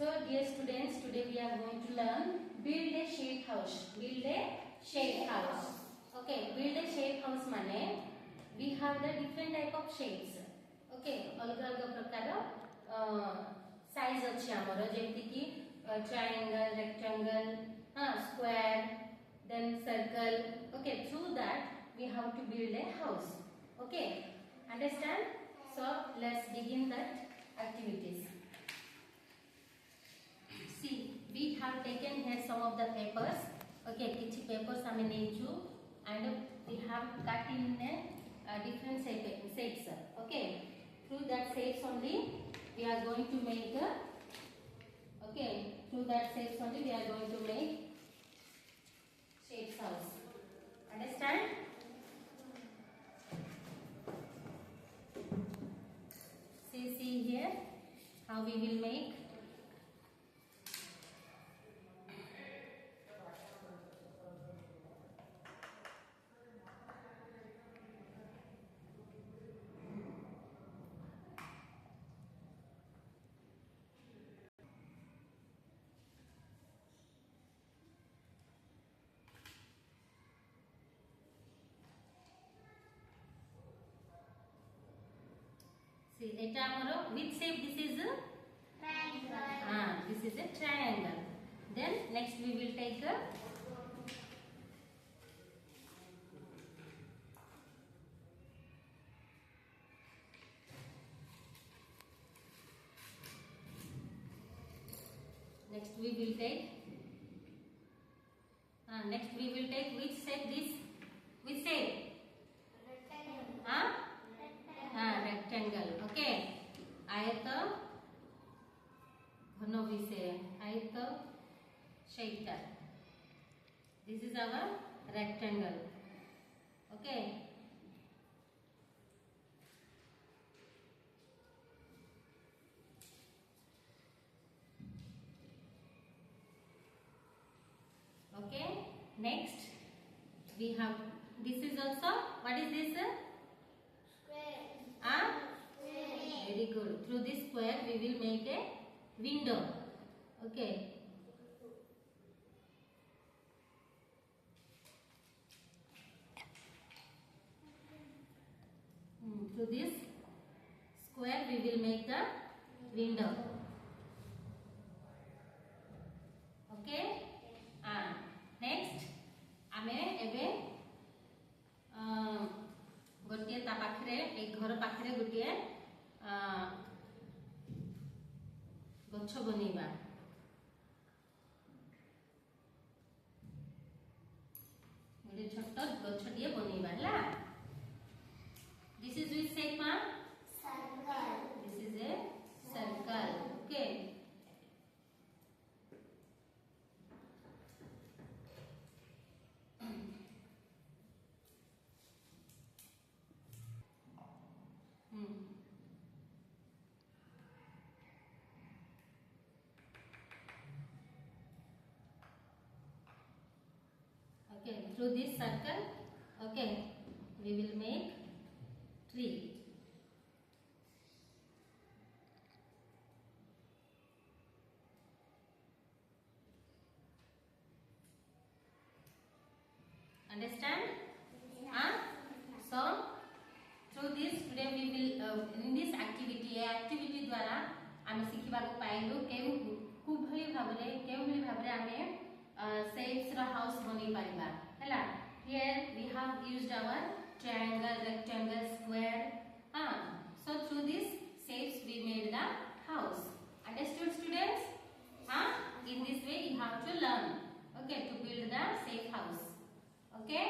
So dear students, today we are going to learn build a shade house. Build a shade house. Okay, build a shade house माने we have the different type of shades. Okay, अलग अलग प्रकार size अच्छी आमर जेमती की triangle, rectangle, square, then circle. Okay, through that we have to build a house. Okay, understand? So let's begin that activities. See, we have taken here some of the papers. Okay, किछि papers हमें नेचु and we have cut in different shapes. Okay, through that shapes only we are going to make through that shapes only we are going to make shapes house. Understand? See here how we will make. See, eta amaro which shape this is? Triangle. This is a triangle. Then next we will take a next we will take which shape this? Which shape? Rectangle. Okay. आयत घनविषय आयत shape. This is our rectangle. Okay. Okay. Next we have this is also what is this? Square. Very good. Through this square we will make a window. Okay. Through this square we will make the window. Okay. Next आमे एबे गोटे ता पाखरे एक घर पाखरे गोटे गच्छ बनेबा गोटे छोट गच्छटिए बनेबा हला. This is which shape ma? Circle. This is a circle. Okay. Okay, through this circle, okay, we will make tree. Understand? So through this today we will in this activity द्वारा आमे सिखिबा को पाइलु कुभली भाबरे आमे shapes रा house बनी Paribas हला. Here we have used our triangle, rectangle, square. So through these shapes we made the house. Understood, students? In this way you have to learn. Okay, to build the safe house. Okay.